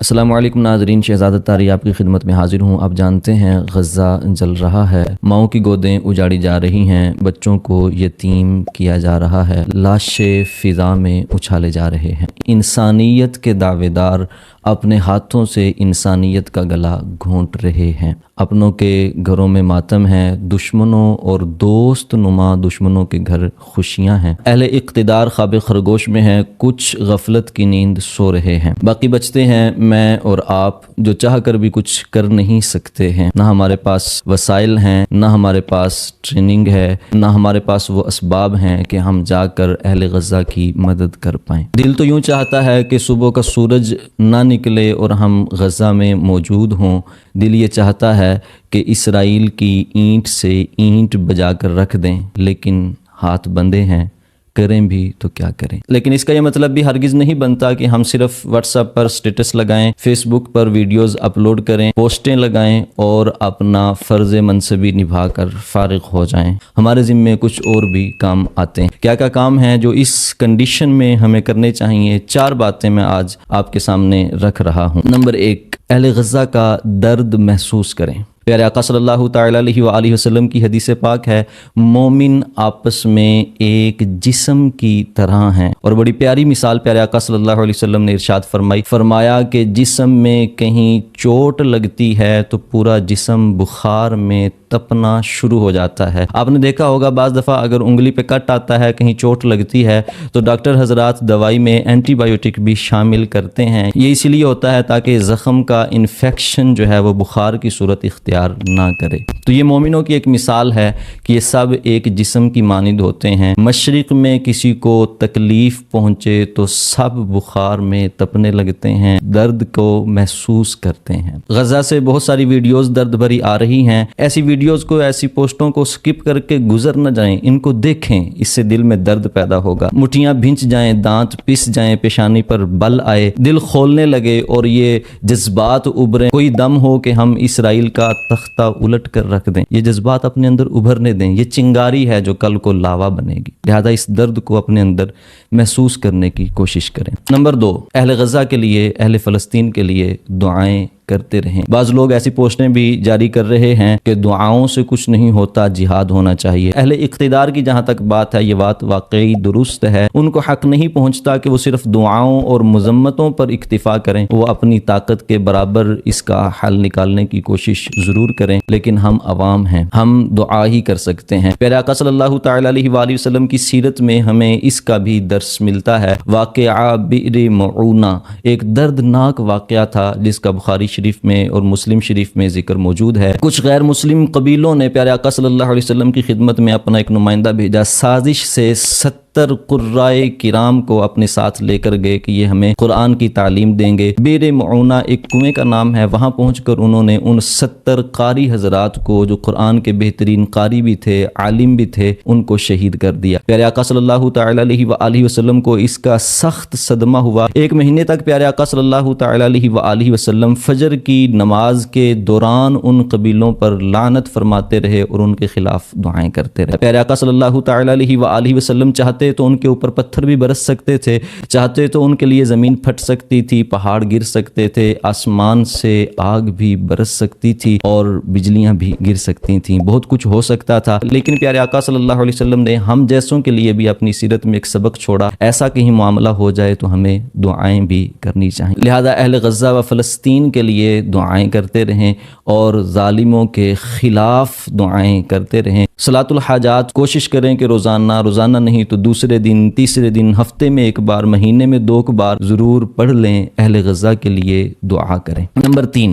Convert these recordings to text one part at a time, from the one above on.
السلام علیکم ناظرین، شہزاد اتاری آپ کی خدمت میں حاضر ہوں۔ آپ جانتے ہیں غزہ جل رہا ہے، ماؤں کی گودیں اجاڑی جا رہی ہیں، بچوں کو یتیم کیا جا رہا ہے، لاشیں فضا میں اچھالے جا رہے ہیں۔ انسانیت کے دعوے دار اپنے ہاتھوں سے انسانیت کا گلا گھونٹ رہے ہیں۔ اپنوں کے گھروں میں ماتم ہے، دشمنوں اور دوست نما دشمنوں کے گھر خوشیاں ہیں۔ اہل اقتدار خواب خرگوش میں ہیں، کچھ غفلت کی نیند سو رہے ہیں۔ باقی بچتے ہیں میں اور آپ، جو چاہ کر بھی کچھ کر نہیں سکتے ہیں۔ نہ ہمارے پاس وسائل ہیں، نہ ہمارے پاس ٹریننگ ہے، نہ ہمارے پاس وہ اسباب ہیں کہ ہم جا کر اہل غزہ کی مدد کر پائیں۔ دل تو یوں چاہتا ہے کہ صبح کا سورج نہ نکلے اور ہم غزہ میں موجود ہوں۔ دل یہ چاہتا ہے کہ اسرائیل کی اینٹ سے اینٹ بجا کر رکھ دیں، لیکن ہاتھ بندھے ہیں، کریں بھی تو کیا کریں۔ لیکن اس کا یہ مطلب بھی ہرگز نہیں بنتا کہ ہم صرف واٹس ایپ پر سٹیٹس لگائیں، فیس بک پر ویڈیوز اپلوڈ کریں، پوسٹیں لگائیں اور اپنا فرض منصبی نبھا کر فارغ ہو جائیں۔ ہمارے ذمے کچھ اور بھی کام آتے ہیں۔ کیا کیا کام ہیں جو اس کنڈیشن میں ہمیں کرنے چاہیے؟ 4 باتیں میں آج آپ کے سامنے رکھ رہا ہوں۔ نمبر 1، اہل غزہ کا درد محسوس کریں۔ پیارے آقا صلی اللہ تعالیٰ علیہ وآلہ وسلم کی حدیث پاک ہے، مومن آپس میں ایک جسم کی طرح ہیں۔ اور بڑی پیاری مثال پیارے آقا صلی اللہ علیہ وسلم نے ارشاد فرمایا کہ جسم میں کہیں چوٹ لگتی ہے تو پورا جسم بخار میں تپنا شروع ہو جاتا ہے۔ آپ نے دیکھا ہوگا بعض دفعہ اگر انگلی پہ کٹ آتا ہے، کہیں چوٹ لگتی ہے تو ڈاکٹر حضرات دوائی میں اینٹی بایوٹک بھی شامل کرتے ہیں۔ یہ اس لیے ہوتا ہے تاکہ زخم کا انفیکشن جو ہے وہ بخار کی صورت اختیار نہ کرے۔ تو یہ مومنوں کی ایک مثال ہے کہ یہ سب ایک جسم کی مانند ہوتے ہیں۔ مشرق میں کسی کو تکلیف پہنچے تو سب بخار میں تپنے لگتے ہیں، درد کو محسوس کرتے ہیں۔ غزہ سے بہت ساری ویڈیوز درد بھری آ رہی ہیں۔ ایسی ویڈیوز کو، ایسی پوسٹوں کو سکپ کر کے گزر نہ جائیں، ان کو دیکھیں، اس سے دل میں درد پیدا ہوگا۔ مٹھیاں بھنچ جائیں، دانت پس جائیں، پیشانی پر بل آئے، دل کھولنے لگے اور یہ جذبات ابھریں، کوئی دم ہو کہ ہم اسرائیل کا تختہ الٹ کر رکھ دیں۔ یہ جذبات اپنے اندر ابھرنے دیں، یہ چنگاری ہے جو کل کو لاوا بنے گی۔ لہذا اس درد کو اپنے اندر محسوس کرنے کی کوشش کریں۔ نمبر 2، اہل غزہ کے لیے، اہل فلسطین کے لیے دعائیں کرتے رہیں۔ بعض لوگ ایسی پوسٹیں بھی جاری کر رہے ہیں کہ دعاؤں سے کچھ نہیں ہوتا، جہاد ہونا چاہیے۔ اہل اقتدار کی جہاں تک بات ہے، یہ بات واقعی درست ہے۔ ان کو حق نہیں پہنچتا کہ وہ صرف دعاؤں اور مذمتوں پر اکتفا کریں، وہ اپنی طاقت کے برابر اس کا حل نکالنے کی کوشش ضرور کریں، لیکن ہم عوام ہیں، ہم دعا ہی کر سکتے ہیں۔ پیارے آقا صلی اللہ تعالیٰ علیہ وآلہ وسلم کی سیرت میں ہمیں اس کا بھی درس ملتا ہے۔ واقعہ بئر معونہ ایک دردناک واقعہ تھا جس کا بخاری شریف میں اور مسلم شریف میں ذکر موجود ہے۔ کچھ غیر مسلم قبیلوں نے پیارے آقا صلی اللہ علیہ وسلم کی خدمت میں اپنا ایک نمائندہ بھیجا، سازش سے 70 قرائے کرام کو اپنے ساتھ لے کر گئے کہ یہ ہمیں قرآن کی تعلیم دیں گے۔ بئر معونہ ایک کنویں کا نام ہے، وہاں پہنچ کر انہوں نے ان 70 قاری حضرات کو، جو قرآن کے بہترین قاری بھی تھے، عالم بھی تھے، ان کو شہید کر دیا۔ پیارے آقا صلی اللہ تعالیٰ علیہ وآلہ وسلم کو اس کا سخت صدمہ ہوا۔ 1 مہینے تک پیارے آقا صلی اللہ تعالیٰ علیہ وآلہ وسلم فجر کی نماز کے دوران ان قبیلوں پر لعنت فرماتے رہے اور ان کے خلاف دعائیں کرتے رہے۔ پیارے آقا صلی اللہ تعالیٰ علیہ وآلہ وسلم چاہتے تو ان کے اوپر پتھر بھی برس سکتے تھے، چاہتے تو ان کے لیے زمین پھٹ سکتی تھی، پہاڑ گر سکتے تھے، آسمان سے آگ بھی برس سکتی تھی اور بجلیاں بھی گر سکتی تھیں، بہت کچھ ہو سکتا تھا۔ لیکن پیارے آقا صلی اللہ علیہ وسلم نے ہم جیسوں کے لیے بھی اپنی سیرت میں ایک سبق چھوڑا، ایسا کہیں معاملہ ہو جائے تو ہمیں دعائیں بھی کرنی چاہیے۔ لہذا اہل غزہ و فلسطین کے لیے دعائیں کرتے رہیں اور ظالموں کے خلاف دعائیں کرتے رہیں۔ صلاۃ الحاجات کوشش کریں کہ روزانہ نہیں تو دوسرے دن، تیسرے دن، ہفتے میں 1 بار، مہینے میں 2 بار ضرور پڑھ لیں، اہل غزہ کے لیے دعا کریں۔ نمبر 3،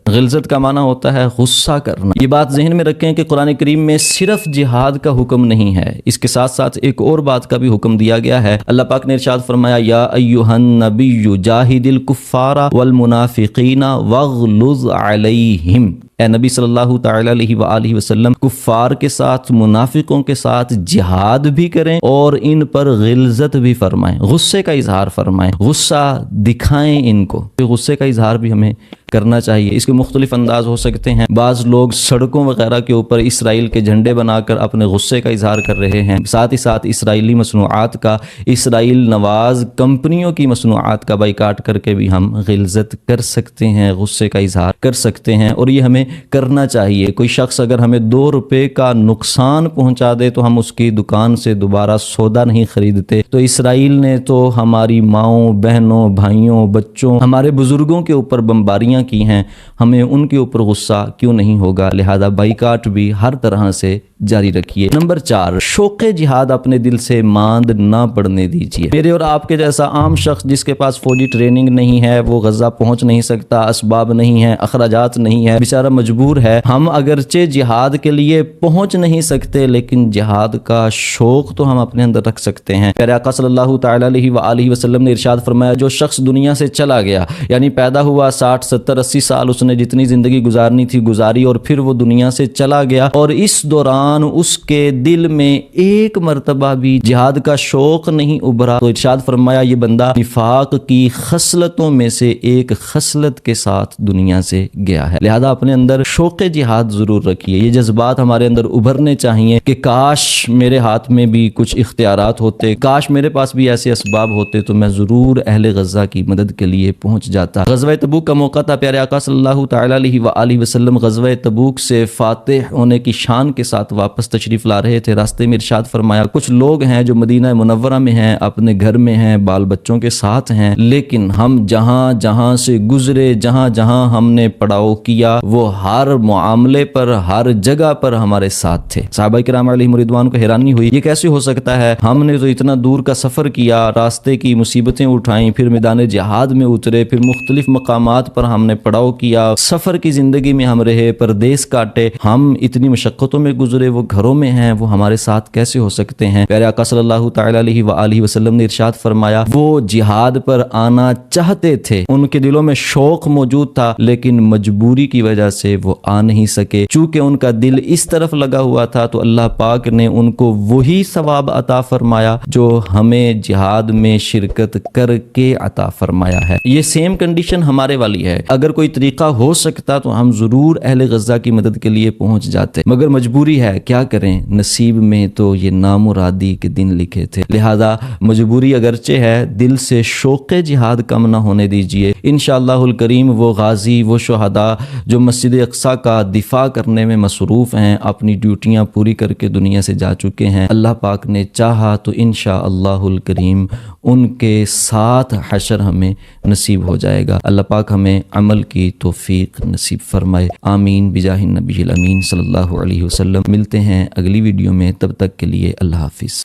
غلظت کا معنی ہوتا ہے غصہ کرنا۔ یہ بات ذہن میں رکھیں کہ قرآن کریم میں صرف جہاد کا حکم نہیں ہے، اس کے ساتھ ساتھ ایک اور بات کا بھی حکم دیا گیا ہے۔ اللہ پاک نے ارشاد فرمایا، یا ایھا النبی جاہد الکفار والمنافقین واغلظ علیہم۔ اے نبی صلی اللہ تعالیٰ علیہ وآلہ وسلم، کفار کے ساتھ، منافقوں کے ساتھ جہاد بھی کریں اور ان پر غلظت بھی فرمائیں، غصے کا اظہار فرمائیں، غصہ دکھائیں ان کو۔ غصے کا اظہار بھی ہمیں کرنا چاہیے۔ اس کے مختلف انداز ہو سکتے ہیں۔ بعض لوگ سڑکوں وغیرہ کے اوپر اسرائیل کے جھنڈے بنا کر اپنے غصے کا اظہار کر رہے ہیں، ساتھ ہی ساتھ اسرائیلی مصنوعات کا، اسرائیل نواز کمپنیوں کی مصنوعات کا بائیکاٹ کر کے بھی ہم غلظت کر سکتے ہیں، غصے کا اظہار کر سکتے ہیں، اور یہ ہمیں کرنا چاہیے۔ کوئی شخص اگر ہمیں 2 روپے کا نقصان پہنچا دے تو ہم اس کی دکان سے دوبارہ سودا نہیں خریدتے۔ تو اسرائیل نے تو ہماری ماؤں، بہنوں، بھائیوں، بچوں، ہمارے بزرگوں کے اوپر بمباریاں کی ہیں، ہمیں ان کے اوپر غصہ کیوں نہیں ہوگا؟ لہذا بائیکاٹ بھی ہر طرح سے جاری رکھیے۔ نمبر 4، شوق جہاد اپنے دل سے ماند نہ پڑنے دیجیے۔ میرے اور آپ کے جیسا عام شخص جس کے پاس فوجی ٹریننگ نہیں ہے، وہ غزہ پہنچ نہیں سکتا، اسباب نہیں ہے، اخراجات نہیں ہے، بیچارہ مجبور ہے۔ ہم اگرچہ جہاد کے لیے پہنچ نہیں سکتے لیکن جہاد کا شوق تو ہم اپنے اندر رکھ سکتے ہیں۔ پیارے آقا صلی اللہ تعالی علیہ وآلہ وسلم نے ارشاد فرمایا، جو شخص دنیا سے چلا گیا، یعنی پیدا ہوا 60 70 80 سال اس نے جتنی زندگی گزارنی تھی گزاری، اور پھر وہ دنیا سے چلا گیا، اور اس دوران اس کے دل میں ایک مرتبہ بھی جہاد کا شوق نہیں ابھرا، تو ارشاد فرمایا یہ بندہ نفاق کی خصلتوں میں سے ایک خصلت کے ساتھ دنیا سے گیا ہے۔ لہذا اپنے اندر شوق جہاد ضرور رکھیے۔ یہ جذبات ہمارے اندر ابھرنے چاہیے کہ کاش میرے ہاتھ میں بھی کچھ اختیارات ہوتے، کاش میرے پاس بھی ایسے اسباب ہوتے تو میں ضرور اہل غزہ کی مدد کے لیے پہنچ جاتا۔ غزوہ تبوک کا موقع تھا، پیارے آقا صلی اللہ تعالی علیہ وآلہ وسلم غزوہ تبوک سے فاتح ہونے کی شان کے ساتھ واپس تشریف لا رہے تھے۔ راستے میں ارشاد فرمایا کچھ لوگ ہیں جو مدینہ منورہ میں ہیں، اپنے گھر میں ہیں، بال بچوں کے ساتھ ہیں، لیکن ہم جہاں جہاں سے گزرے، جہاں جہاں ہم نے پڑاؤ کیا، وہ ہر معاملے پر، ہر جگہ پر ہمارے ساتھ تھے۔ صحابہ کرام علیہم رضوان کو حیرانی ہوئی، یہ کیسے ہو سکتا ہے؟ ہم نے تو اتنا دور کا سفر کیا، راستے کی مصیبتیں اٹھائیں، پھر میدان جہاد میں اترے، پھر مختلف مقامات پر ہم نے پڑاؤ کیا، سفر کی زندگی میں ہم رہے، پردیس کاٹے، ہم اتنی مشقتوں میں گزرے، وہ گھروں میں ہیں، وہ ہمارے ساتھ کیسے ہو سکتے ہیں؟ پیارے آقا صلی اللہ تعالی علیہ وآلہ وسلم نے ارشاد فرمایا وہ جہاد پر آنا چاہتے تھے، ان کے دلوں میں شوق موجود تھا، لیکن مجبوری کی وجہ سے وہ آ نہیں سکے۔ چونکہ ان کا دل اس طرف لگا ہوا تھا تو اللہ پاک نے ان کو وہی ثواب عطا فرمایا جو ہمیں جہاد میں شرکت کر کے عطا فرمایا ہے۔ یہ سیم کنڈیشن ہمارے والی ہے۔ اگر کوئی طریقہ ہو سکتا تو ہم ضرور اہل غزہ کی مدد کے لیے پہنچ جاتے، مگر مجبوری ہے، کیا کریں؟ نصیب میں تو یہ نامرادی کے دن لکھے تھے۔ لہذا مجبوری اگرچہ ہے، دل سے شوق جہاد کم نہ ہونے دیجیے۔ انشاءاللہ الکریم وہ غازی، وہ شہداء جو مسجد اقصیٰ کا دفاع کرنے میں مصروف ہیں، اپنی ڈیوٹیاں پوری کر کے دنیا سے جا چکے ہیں، اللہ پاک نے چاہا تو انشاءاللہ الکریم ان کے ساتھ حشر ہمیں نصیب ہو جائے گا۔ اللہ پاک ہمیں عمل کی توفیق نصیب فرمائے، آمین بجاہ النبی الامین صلی اللہ علیہ وسلم۔ ملتے ہیں اگلی ویڈیو میں، تب تک کے لیے اللہ حافظ۔